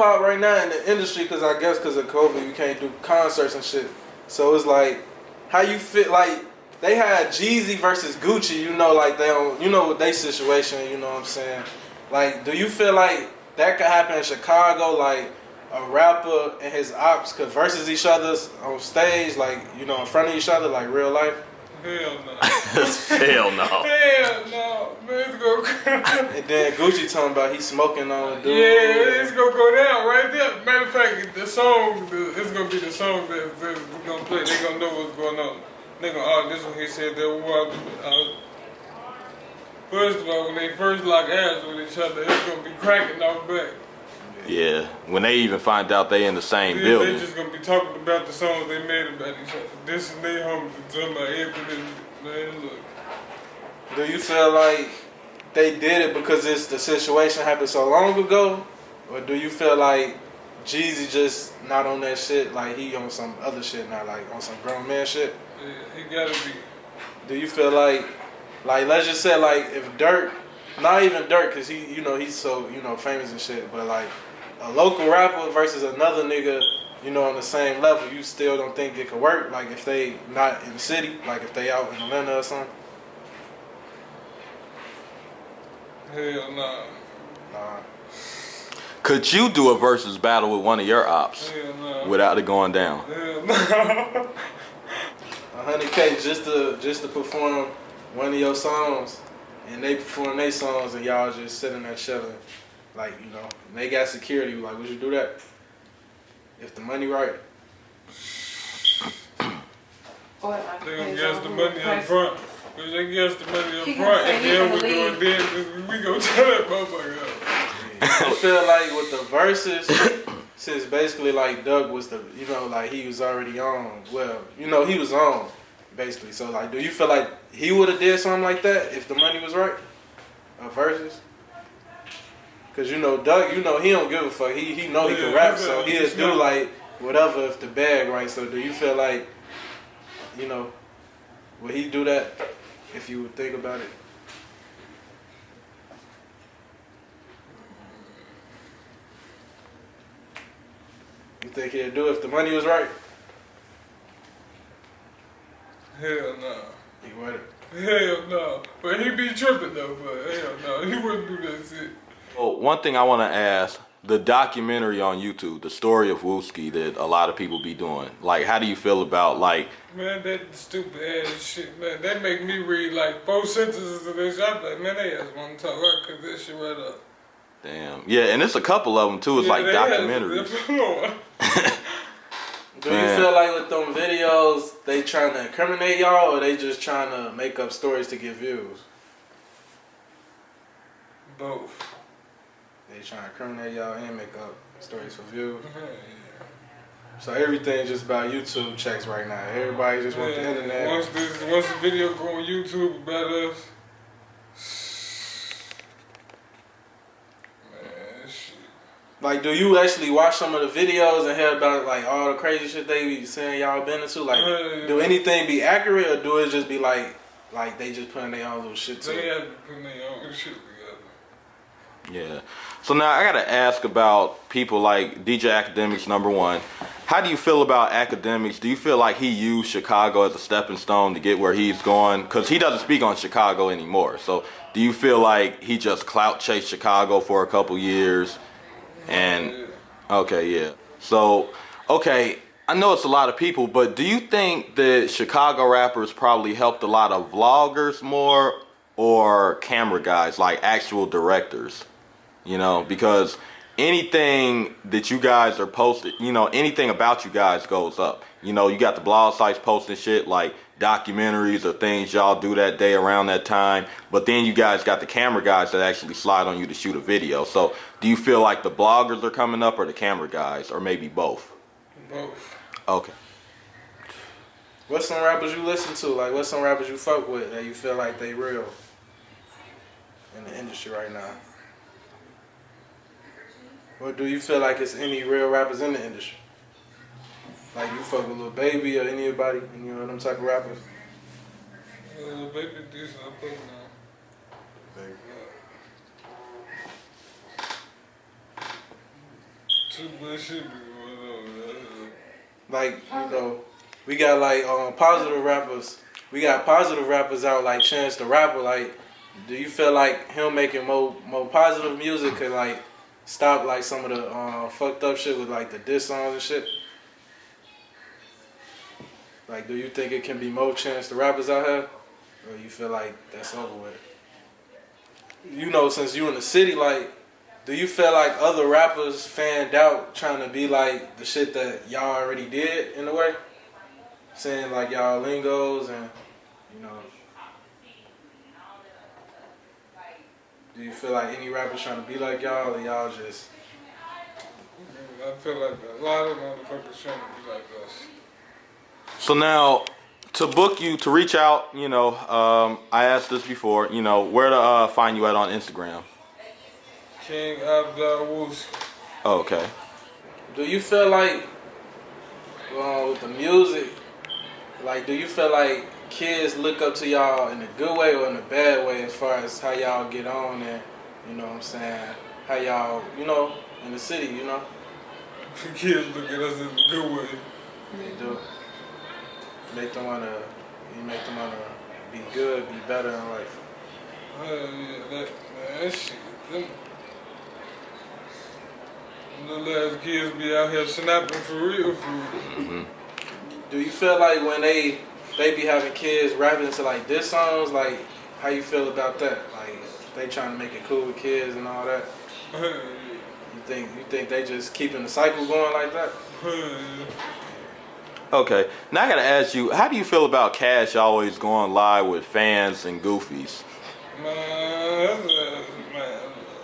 hop right now in the industry, because I guess because of COVID, you can't do concerts and shit. So it's like, how you feel like they had Jeezy versus Gucci, you know, like they don't, you know, with their situation, you know what I'm saying? Like, do you feel like that could happen in Chicago, like a rapper and his ops could versus each other on stage, like, you know, in front of each other, like real life? Hell no. Hell no. Hell no. Man, it's gonna And then Gucci talking about he smoking on dude. Yeah, it's gonna go down right there. Matter of fact, the song, it's gonna be the song that we're gonna play. They gonna know what's going on. They gonna, oh, this one he said that first of all, when they first lock eyes with each other, it's gonna be cracking off back. Yeah, when they even find out they in the same building. They just gonna be talking about the songs they made about each other. This and they homies and talking about everything. Man, look. Do you feel like they did it because the situation happened so long ago? Or do you feel like Jeezy just not on that shit, like he on some other shit now, like on some grown man shit? Yeah, he gotta be. Do you feel like let's just say like if Dirk, not even Dirk, cause he, you know, he's so, you know, famous and shit, but like a local rapper versus another nigga, you know, on the same level, you still don't think it could work? Like if they not in the city, like if they out in Atlanta or something? Hell nah. Nah. Could you do a versus battle with one of your ops Hell nah. without it going down? Hell nah. 100K just to perform one of your songs, and they perform their songs, and y'all just sitting there chilling, like, you know, and they got security. Like, would you do that if the money right? They gonna guess the money up front. Cause they guess the money up front, and then we gonna tell that motherfucker. I feel like with the verses, since basically like Doug was the, you know, like he was already on. Well, you know, he was on basically. So like, do you feel like he would have did something like that if the money was right? Verses. Cause you know Doug, you know he don't give a fuck. He know he can rap, so he'll do like whatever if the bag right. So do you feel like, you know, would he do that if you would think about it? You think he'd do it if the money was right? Hell no. He wouldn't. Hell no. But he be tripping though, but hell no. He wouldn't do that shit. Well, one thing I want to ask, the documentary on YouTube, the story of Wooski that a lot of people be doing, like, how do you feel about, like... Man, that stupid ass shit, man, that make me read like 4 sentences of this. I'm like, man, they just want to talk. I cut that shit right up. Damn. Yeah, and it's a couple of them too. It's like documentaries. Do you feel like with them videos, they trying to incriminate y'all, or they just trying to make up stories to get views? Both. They trying to incriminate y'all and make up stories for views. Yeah. So everything just about YouTube checks right now. Everybody just want the internet. Once the video go on YouTube about us, man, shit. Like, do you actually watch some of the videos and hear about like all the crazy shit they be saying y'all been into? Like, do anything be accurate, or do it just be like they just putting their own little shit to They it? have to put their own shit together. Yeah. So now I gotta ask about people like DJ Academics, number one. How do you feel about Academics? Do you feel like he used Chicago as a stepping stone to get where he's going? Because he doesn't speak on Chicago anymore. So do you feel like he just clout chased Chicago for a couple years? And okay, yeah. So, okay, I know it's a lot of people, but do you think that Chicago rappers probably helped a lot of vloggers more, or camera guys, like actual directors? You know, because anything that you guys are posting, you know, anything about you guys goes up. You know, you got the blog sites posting shit like documentaries or things y'all do that day around that time. But then you guys got the camera guys that actually slide on you to shoot a video. So do you feel like the bloggers are coming up, or the camera guys, or maybe both? Both. Okay. What's some rappers you listen to? Like, what's some rappers you fuck with that you feel like they real in the industry right now? Or do you feel like it's any real rappers in the industry? Like, you fuck with Lil Baby or anybody, you know, them type of rappers? Lil Baby decent, I think now. Baby. shit be going on. Like, we got like positive rappers. We got positive rappers out like Chance the Rapper. Like, do you feel like him making more positive music could like stop like some of the fucked up shit with like the diss songs and shit? Like, do you think it can be more Chance the Rappers out here, or you feel like that's over with? Since you in the city, like, do you feel like other rappers fanned out trying to be like the shit that y'all already did in a way? Saying like y'all lingos and, do you feel like any rappers trying to be like y'all, or y'all just... I feel like a lot of motherfuckers trying to be like us. So now, to book you, to reach out, I asked this before, where to find you at on Instagram? King Abdul Wooski. Oh, okay. Do you feel like, with the music, like, do you feel like kids look up to y'all in a good way or in a bad way as far as how y'all get on and, you know what I'm saying, how y'all, in the city, Kids look at us in a good way. They do. You make them wanna be good, be better in life. Yeah, that shit. Them little ass kids be out here snapping for real. Mm-hmm. Do you feel like when they be having kids rapping to like diss songs, like how you feel about that? Like they trying to make it cool with kids and all that. You think they just keeping the cycle going like that? Okay. Now I gotta ask you, how do you feel about Cash always going live with fans and goofies? Man,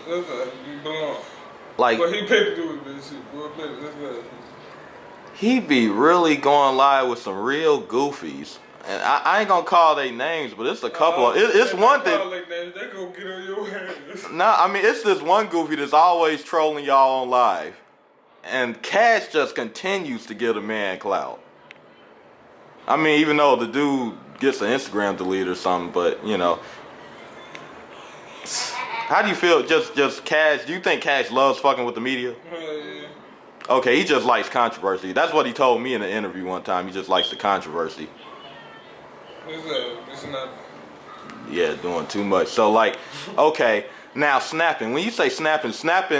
that's a belong. Like, But he paid to do with this shit, boy. That's he be really going live with some real goofies. And I ain't gonna call their names, but it's a couple of... It's one thing... They gonna get on your ass. Nah, I mean, it's this one goofy that's always trolling y'all on live. And Cash just continues to give the man clout. I mean, even though the dude gets an Instagram delete or something, but, How do you feel, just Cash? Do you think Cash loves fucking with the media? Yeah. Okay, he just likes controversy. That's what he told me in an interview one time. He just likes the controversy. It's not... Yeah, doing too much. So, like, okay, now snapping. When you say snapping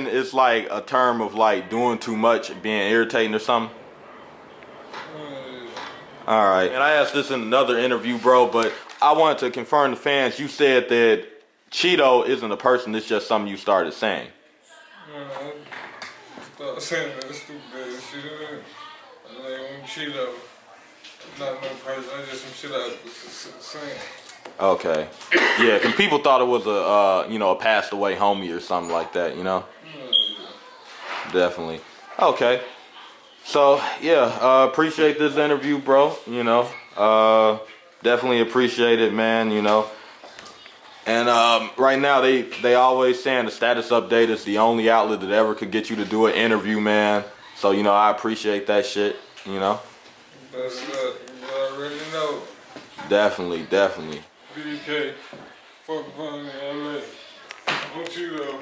is like a term of like doing too much, being irritating or something? All right. And I asked this in another interview, bro, but I wanted to confirm the fans. You said that Cheeto isn't a person, it's just something you started saying. Stop saying that stupid ass shit. I'm Cheeto. Not no person. I just some shit I was saying. Okay. Yeah, because people thought it was a passed away homie or something like that, Definitely. Okay. So, yeah, appreciate this interview, bro, Definitely appreciate it, man, And right now, they always saying the status update is the only outlet that ever could get you to do an interview, man. So, I appreciate that shit, But you already know. Definitely. BK, fuck fun, LA. What you though?